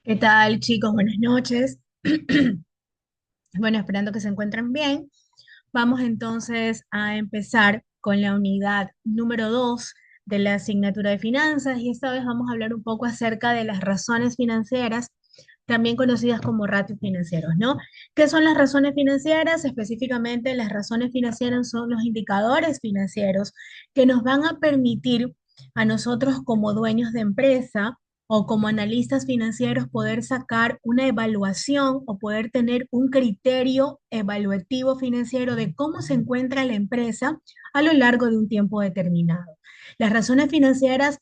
¿Qué tal, chicos? Buenas noches. Bueno, esperando que se encuentren bien. Vamos entonces a empezar con la unidad número 2 de la asignatura de finanzas y esta vez vamos a hablar un poco acerca de las razones financieras, también conocidas como ratios financieros, ¿no? ¿Qué son las razones financieras? Específicamente, las razones financieras son los indicadores financieros que nos van a permitir a nosotros como dueños de empresa o como analistas financieros poder sacar una evaluación o poder tener un criterio evaluativo financiero de cómo se encuentra la empresa a lo largo de un tiempo determinado. Las razones financieras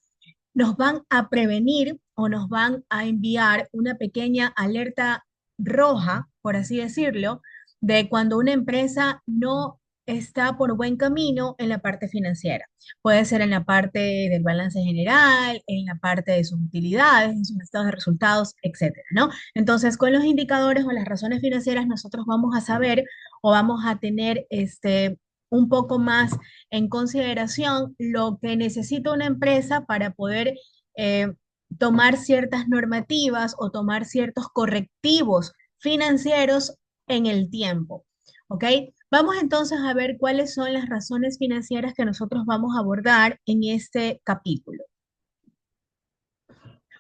nos van a prevenir o nos van a enviar una pequeña alerta roja, por así decirlo, de cuando una empresa no está por buen camino en la parte financiera. Puede ser en la parte del balance general, en la parte de sus utilidades, en sus estados de resultados, etcétera, ¿no? Entonces, con los indicadores o las razones financieras, nosotros vamos a saber o vamos a tener un poco más en consideración lo que necesita una empresa para poder eh, tomar ciertas normativas o tomar ciertos correctivos financieros en el tiempo. ¿Ok? Vamos entonces a ver cuáles son las razones financieras que nosotros vamos a abordar en este capítulo.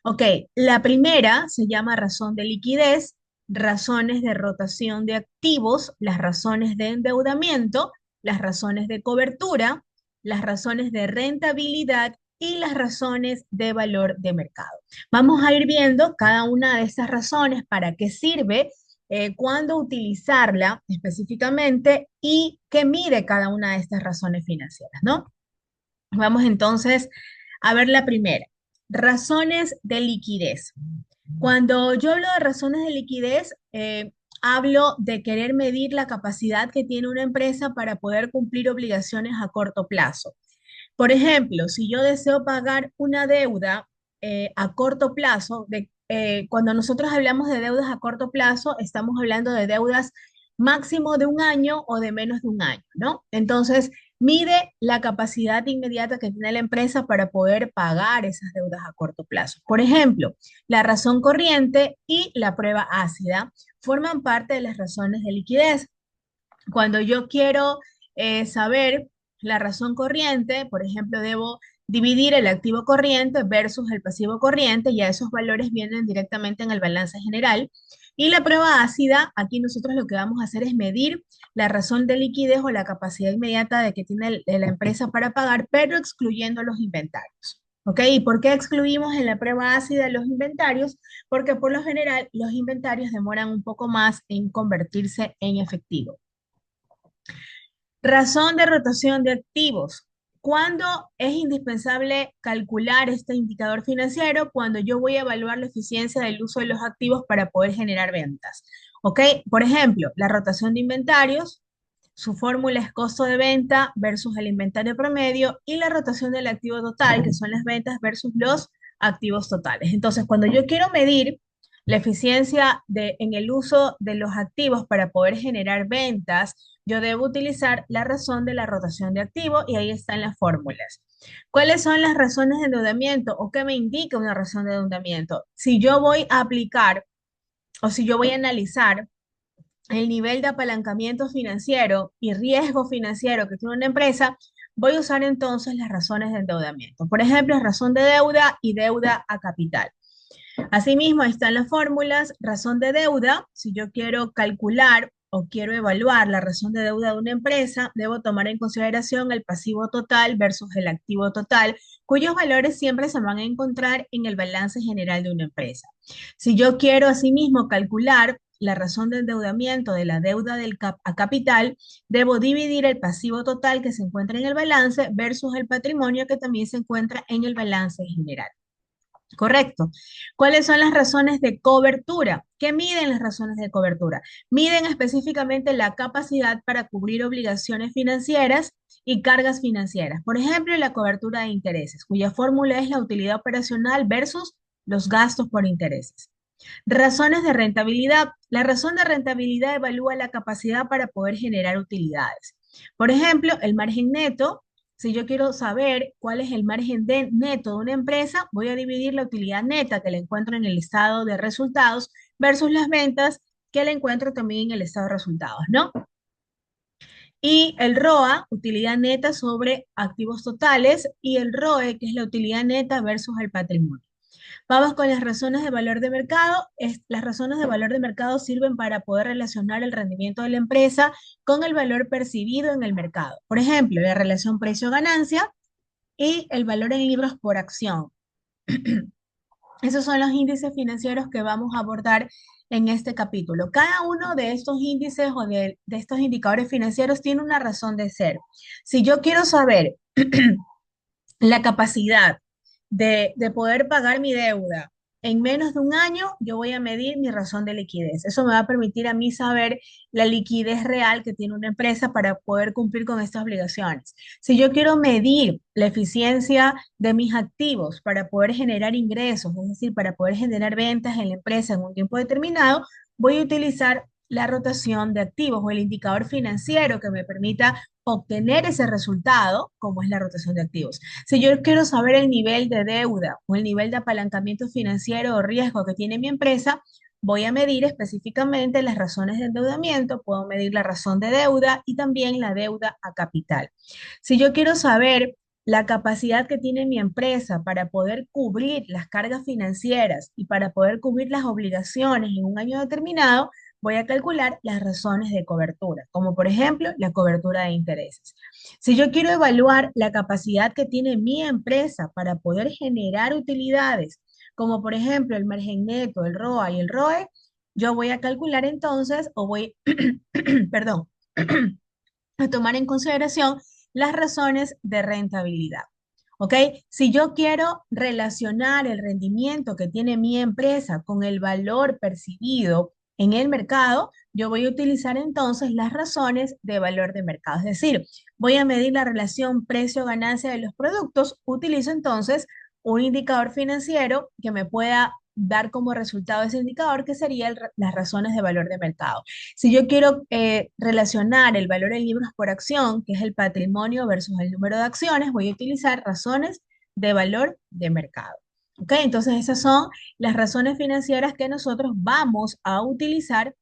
Ok, la primera se llama razón de liquidez, razones de rotación de activos, las razones de endeudamiento, las razones de cobertura, las razones de rentabilidad y las razones de valor de mercado. Vamos a ir viendo cada una de estas razones, para qué sirve, cuándo utilizarla específicamente y qué mide cada una de estas razones financieras, ¿no? Vamos entonces a ver la primera. Razones de liquidez. Cuando yo hablo de razones de liquidez, hablo de querer medir la capacidad que tiene una empresa para poder cumplir obligaciones a corto plazo. Por ejemplo, si yo deseo pagar una deuda a corto plazo, cuando nosotros hablamos de deudas a corto plazo, estamos hablando de deudas máximo de un año o de menos de un año, ¿no? Entonces, mide la capacidad inmediata que tiene la empresa para poder pagar esas deudas a corto plazo. Por ejemplo, la razón corriente y la prueba ácida forman parte de las razones de liquidez. Cuando yo quiero saber la razón corriente, por ejemplo, debo dividir el activo corriente versus el pasivo corriente, ya esos valores vienen directamente en el balance general. Y la prueba ácida, aquí nosotros lo que vamos a hacer es medir la razón de liquidez o la capacidad inmediata de que tiene la empresa para pagar, pero excluyendo los inventarios. ¿Ok? ¿Y por qué excluimos en la prueba ácida los inventarios? Porque por lo general los inventarios demoran un poco más en convertirse en efectivo. Razón de rotación de activos. ¿Cuándo es indispensable calcular este indicador financiero? Cuando yo voy a evaluar la eficiencia del uso de los activos para poder generar ventas. ¿Ok? Por ejemplo, la rotación de inventarios, su fórmula es costo de venta versus el inventario promedio y la rotación del activo total, que son las ventas versus los activos totales. Entonces, cuando yo quiero medir la eficiencia en el uso de los activos para poder generar ventas, yo debo utilizar la razón de la rotación de activos y ahí están las fórmulas. ¿Cuáles son las razones de endeudamiento o qué me indica una razón de endeudamiento? Si yo voy a aplicar o si yo voy a analizar el nivel de apalancamiento financiero y riesgo financiero que tiene una empresa, voy a usar entonces las razones de endeudamiento. Por ejemplo, razón de deuda y deuda a capital. Asimismo, ahí están las fórmulas. Razón de deuda, si yo quiero calcular o quiero evaluar la razón de deuda de una empresa, debo tomar en consideración el pasivo total versus el activo total, cuyos valores siempre se van a encontrar en el balance general de una empresa. Si yo quiero asimismo calcular la razón de endeudamiento de la deuda a capital, debo dividir el pasivo total que se encuentra en el balance versus el patrimonio que también se encuentra en el balance general. Correcto. ¿Cuáles son las razones de cobertura? ¿Qué miden las razones de cobertura? Miden específicamente la capacidad para cubrir obligaciones financieras y cargas financieras. Por ejemplo, la cobertura de intereses, cuya fórmula es la utilidad operacional versus los gastos por intereses. Razones de rentabilidad. La razón de rentabilidad evalúa la capacidad para poder generar utilidades. Por ejemplo, el margen neto Si yo quiero saber cuál es el margen neto de una empresa, voy a dividir la utilidad neta que la encuentro en el estado de resultados versus las ventas que la encuentro también en el estado de resultados, ¿no? Y el ROA, utilidad neta sobre activos totales, y el ROE, que es la utilidad neta versus el patrimonio. Vamos con las razones de valor de mercado. Las razones de valor de mercado sirven para poder relacionar el rendimiento de la empresa con el valor percibido en el mercado. Por ejemplo, la relación precio-ganancia y el valor en libros por acción. Esos son los índices financieros que vamos a abordar en este capítulo. Cada uno de estos índices o de estos indicadores financieros tiene una razón de ser. Si yo quiero saber la capacidad de poder pagar mi deuda en menos de un año, yo voy a medir mi razón de liquidez. Eso me va a permitir a mí saber la liquidez real que tiene una empresa para poder cumplir con estas obligaciones. Si yo quiero medir la eficiencia de mis activos para poder generar ingresos, es decir, para poder generar ventas en la empresa en un tiempo determinado, voy a utilizar la rotación de activos o el indicador financiero que me permita obtener ese resultado, como es la rotación de activos. Si yo quiero saber el nivel de deuda o el nivel de apalancamiento financiero o riesgo que tiene mi empresa, voy a medir específicamente las razones de endeudamiento, puedo medir la razón de deuda y también la deuda a capital. Si yo quiero saber la capacidad que tiene mi empresa para poder cubrir las cargas financieras y para poder cubrir las obligaciones en un año determinado, voy a calcular las razones de cobertura, como por ejemplo la cobertura de intereses. Si yo quiero evaluar la capacidad que tiene mi empresa para poder generar utilidades, como por ejemplo el margen neto, el ROA y el ROE, yo voy a calcular entonces, o voy, perdón, a tomar en consideración las razones de rentabilidad. ¿Ok? Si yo quiero relacionar el rendimiento que tiene mi empresa con el valor percibido en el mercado, yo voy a utilizar entonces las razones de valor de mercado. Es decir, voy a medir la relación precio-ganancia de los productos, utilizo entonces un indicador financiero que me pueda dar como resultado ese indicador, que sería las razones de valor de mercado. Si yo quiero relacionar el valor en libros por acción, que es el patrimonio versus el número de acciones, voy a utilizar razones de valor de mercado. ¿Ok? Entonces esas son las razones financieras que nosotros vamos a utilizar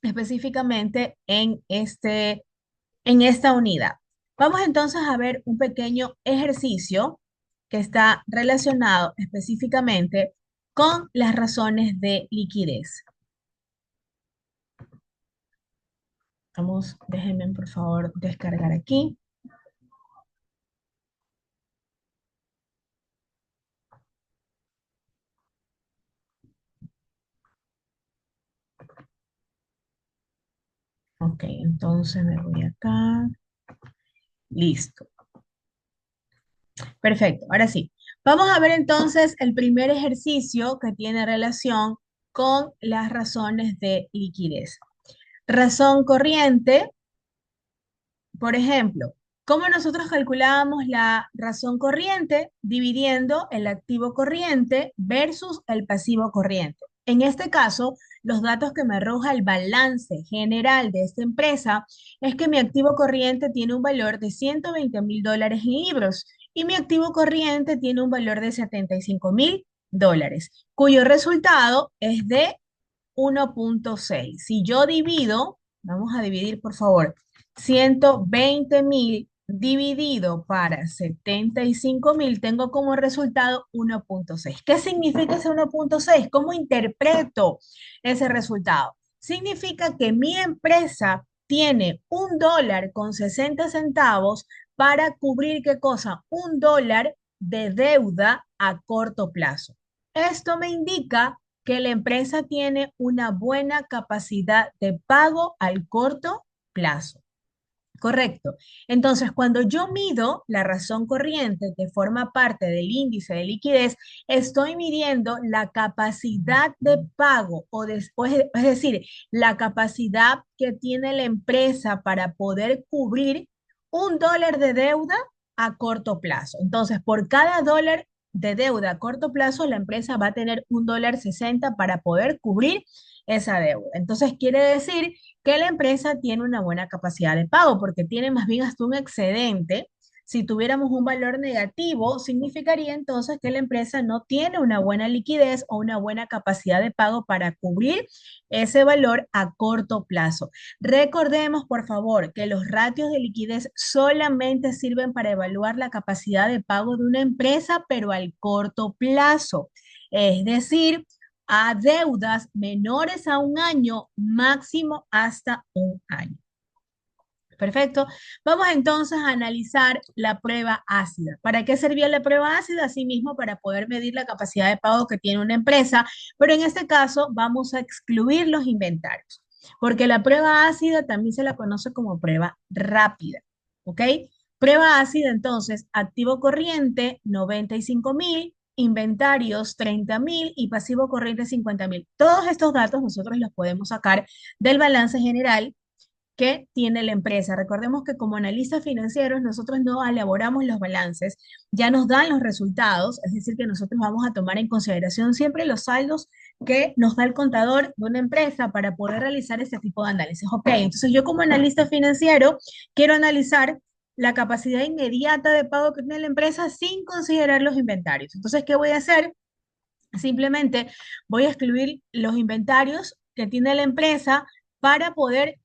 específicamente en esta unidad. Vamos entonces a ver un pequeño ejercicio que está relacionado específicamente con las razones de liquidez. Vamos, déjenme por favor descargar aquí. Ok, entonces me voy acá. Listo. Perfecto. Ahora sí. Vamos a ver entonces el primer ejercicio que tiene relación con las razones de liquidez. Razón corriente, por ejemplo, ¿cómo nosotros calculábamos la razón corriente? Dividiendo el activo corriente versus el pasivo corriente. En este caso, los datos que me arroja el balance general de esta empresa es que mi activo corriente tiene un valor de $120,000 en libros y mi activo corriente tiene un valor de $75,000, cuyo resultado es de 1,6. Si yo divido, vamos a dividir por favor, 120,000 dividido para 75,000, tengo como resultado 1,6. ¿Qué significa ese 1,6? ¿Cómo interpreto ese resultado? Significa que mi empresa tiene $1,60 para cubrir, ¿qué cosa? $1 de deuda a corto plazo. Esto me indica que la empresa tiene una buena capacidad de pago al corto plazo. Correcto. Entonces, cuando yo mido la razón corriente que forma parte del índice de liquidez, estoy midiendo la capacidad de pago es decir, la capacidad que tiene la empresa para poder cubrir $1 de deuda a corto plazo. Entonces, por cada dólar de deuda a corto plazo, la empresa va a tener $1,60 para poder cubrir esa deuda. Entonces, quiere decir que la empresa tiene una buena capacidad de pago porque tiene más bien hasta un excedente Si tuviéramos un valor negativo, significaría entonces que la empresa no tiene una buena liquidez o una buena capacidad de pago para cubrir ese valor a corto plazo. Recordemos, por favor, que los ratios de liquidez solamente sirven para evaluar la capacidad de pago de una empresa, pero al corto plazo. Es decir, a deudas menores a un año, máximo hasta un año. Perfecto. Vamos entonces a analizar la prueba ácida. ¿Para qué servía la prueba ácida? Asimismo, para poder medir la capacidad de pago que tiene una empresa, pero en este caso vamos a excluir los inventarios, porque la prueba ácida también se la conoce como prueba rápida. ¿Ok? Prueba ácida, entonces, activo corriente 95.000, inventarios 30.000 y pasivo corriente 50.000. Todos estos datos nosotros los podemos sacar del balance general que tiene la empresa. Recordemos que como analistas financieros nosotros no elaboramos los balances, ya nos dan los resultados, es decir, que nosotros vamos a tomar en consideración siempre los saldos que nos da el contador de una empresa para poder realizar este tipo de análisis. Ok, entonces yo como analista financiero quiero analizar la capacidad inmediata de pago que tiene la empresa sin considerar los inventarios. Entonces, ¿qué voy a hacer? Simplemente voy a excluir los inventarios que tiene la empresa para poder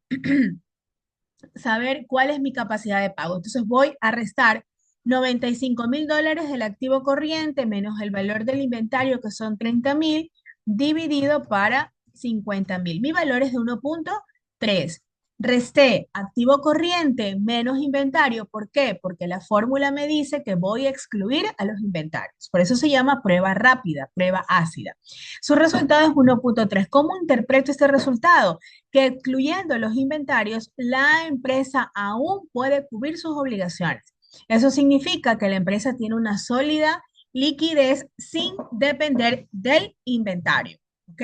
saber cuál es mi capacidad de pago. Entonces voy a restar $95.000 del activo corriente menos el valor del inventario, que son 30.000, dividido para 50.000. Mi valor es de 1.3. Resté activo corriente menos inventario. ¿Por qué? Porque la fórmula me dice que voy a excluir a los inventarios. Por eso se llama prueba rápida, prueba ácida. Su resultado es 1.3. ¿Cómo interpreto este resultado? Que excluyendo los inventarios, la empresa aún puede cubrir sus obligaciones. Eso significa que la empresa tiene una sólida liquidez sin depender del inventario. ¿Ok?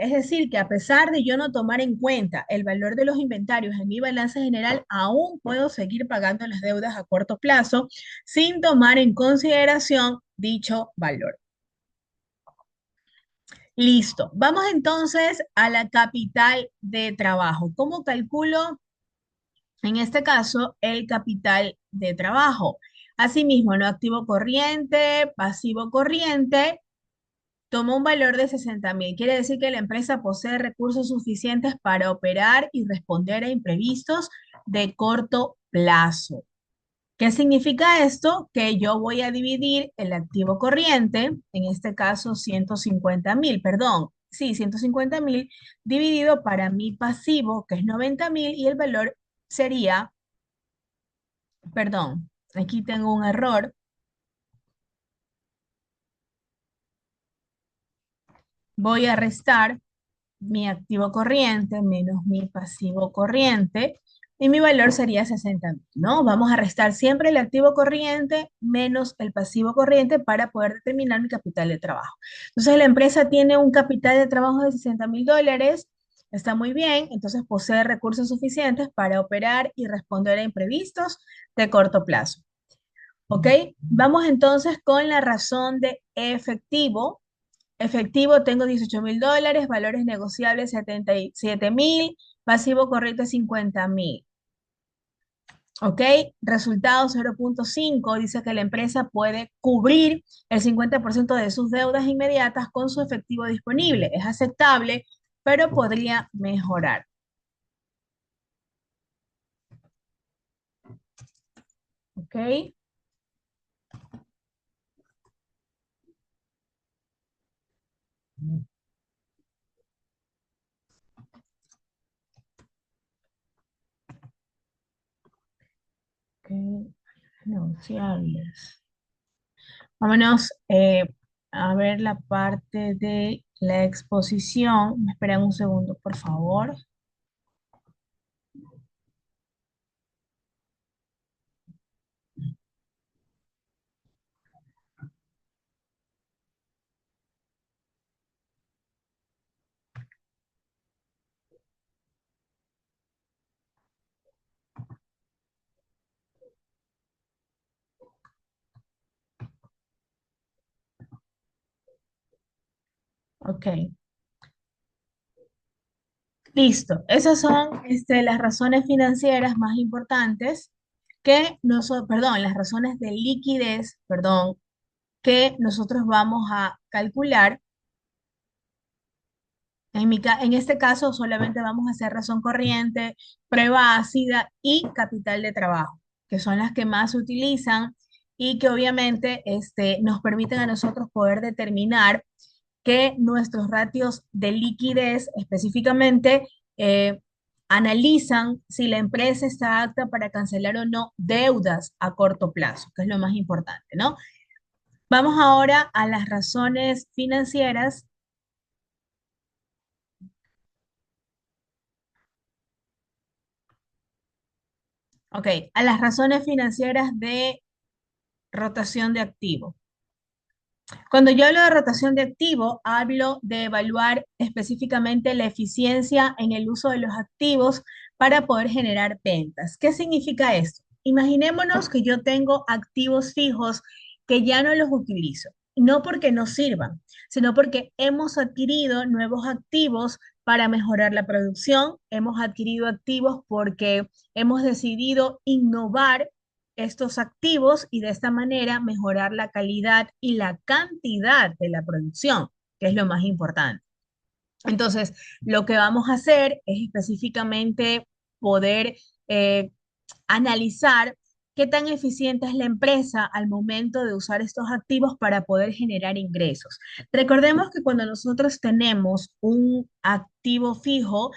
Es decir, que a pesar de yo no tomar en cuenta el valor de los inventarios en mi balance general, aún puedo seguir pagando las deudas a corto plazo sin tomar en consideración dicho valor. Listo. Vamos entonces a la capital de trabajo. ¿Cómo calculo, en este caso, el capital de trabajo? Asimismo, no activo corriente, pasivo corriente, toma un valor de 60.000. Quiere decir que la empresa posee recursos suficientes para operar y responder a imprevistos de corto plazo. ¿Qué significa esto? Que yo voy a dividir el activo corriente, en este caso 150.000, perdón, sí, 150.000, dividido para mi pasivo, que es 90.000, y el valor sería, perdón, aquí tengo un error, voy a restar mi activo corriente menos mi pasivo corriente y mi valor sería 60.000, ¿no? Vamos a restar siempre el activo corriente menos el pasivo corriente para poder determinar mi capital de trabajo. Entonces, la empresa tiene un capital de trabajo de $60.000, está muy bien, entonces posee recursos suficientes para operar y responder a imprevistos de corto plazo. ¿Ok? Vamos entonces con la razón de efectivo. Efectivo tengo $18.000, valores negociables 77.000, pasivo corriente 50.000. ¿Ok? Resultado 0.5 dice que la empresa puede cubrir el 50% de sus deudas inmediatas con su efectivo disponible. Es aceptable, pero podría mejorar. ¿Ok? Ok, negociables. Vámonos a ver la parte de la exposición. Me esperan un segundo, por favor. Ok, listo. Esas son las razones financieras más importantes perdón, las razones de liquidez, perdón, que nosotros vamos a calcular. En este caso solamente vamos a hacer razón corriente, prueba ácida y capital de trabajo, que son las que más se utilizan y que obviamente nos permiten a nosotros poder determinar que nuestros ratios de liquidez específicamente eh, analizan si la empresa está apta para cancelar o no deudas a corto plazo, que es lo más importante, ¿no? Vamos ahora a las razones financieras. Ok, a las razones financieras de rotación de activo. Cuando yo hablo de rotación de activo, hablo de evaluar específicamente la eficiencia en el uso de los activos para poder generar ventas. ¿Qué significa esto? Imaginémonos que yo tengo activos fijos que ya no los utilizo, no porque no sirvan, sino porque hemos adquirido nuevos activos para mejorar la producción, hemos adquirido activos porque hemos decidido innovar estos activos y de esta manera mejorar la calidad y la cantidad de la producción, que es lo más importante. Entonces, lo que vamos a hacer es específicamente poder eh, analizar qué tan eficiente es la empresa al momento de usar estos activos para poder generar ingresos. Recordemos que cuando nosotros tenemos un activo fijo,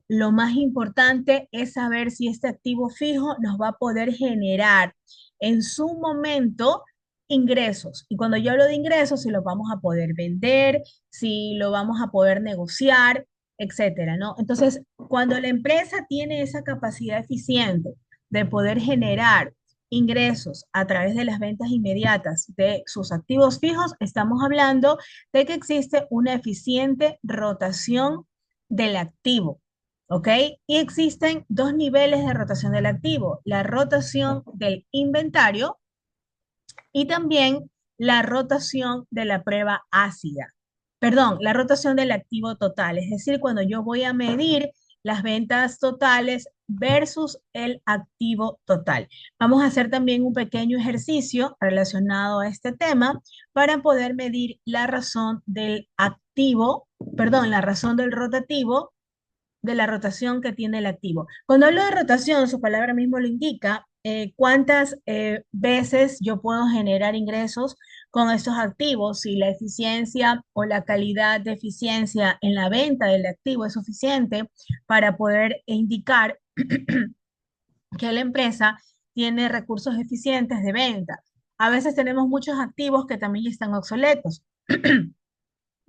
lo más importante es saber si este activo fijo nos va a poder generar en su momento ingresos. Y cuando yo hablo de ingresos, si los vamos a poder vender, si lo vamos a poder negociar, etcétera, ¿no? Entonces, cuando la empresa tiene esa capacidad eficiente de poder generar ingresos a través de las ventas inmediatas de sus activos fijos, estamos hablando de que existe una eficiente rotación del activo, ¿ok? Y existen dos niveles de rotación del activo, la rotación del inventario y también la rotación de la prueba ácida. Perdón, la rotación del activo total, es decir, cuando yo voy a medir las ventas totales versus el activo total. Vamos a hacer también un pequeño ejercicio relacionado a este tema para poder medir la razón del activo, perdón, la razón del rotativo de la rotación que tiene el activo. Cuando hablo de rotación, su palabra mismo lo indica, cuántas veces yo puedo generar ingresos con estos activos, si la eficiencia o la calidad de eficiencia en la venta del activo es suficiente para poder indicar que la empresa tiene recursos eficientes de venta. A veces tenemos muchos activos que también están obsoletos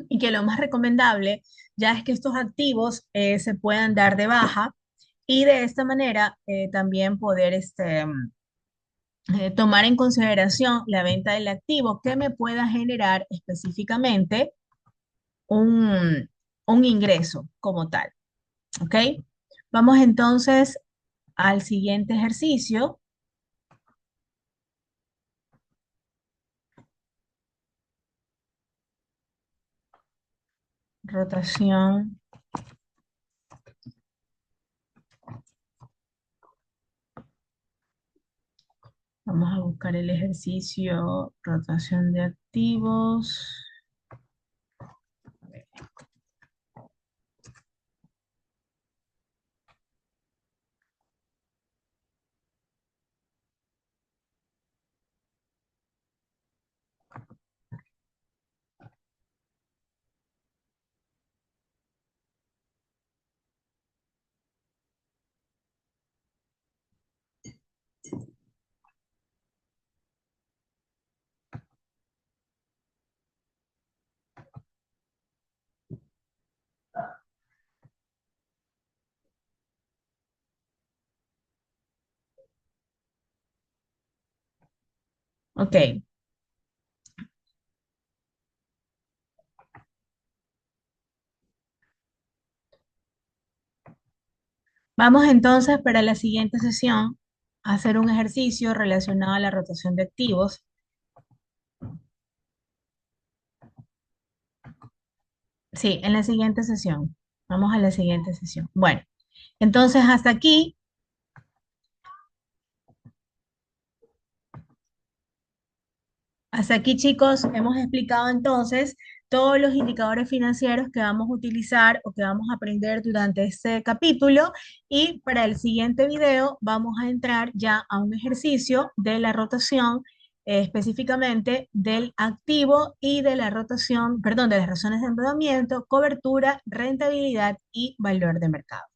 y que lo más recomendable ya es que estos activos se puedan dar de baja y de esta manera también poder tomar en consideración la venta del activo que me pueda generar específicamente un, un ingreso como tal. ¿Ok? Vamos entonces al siguiente ejercicio. Rotación. Vamos a buscar el ejercicio, rotación de activos. Ok, vamos entonces para la siguiente sesión a hacer un ejercicio relacionado a la rotación de activos. Sí, en la siguiente sesión. Vamos a la siguiente sesión. Bueno, entonces hasta aquí Hasta aquí, chicos, hemos explicado entonces todos los indicadores financieros que vamos a utilizar o que vamos a aprender durante este capítulo y para el siguiente video vamos a entrar ya a un ejercicio de la rotación, específicamente del activo y de la rotación, perdón, de las razones de endeudamiento, cobertura, rentabilidad y valor de mercado.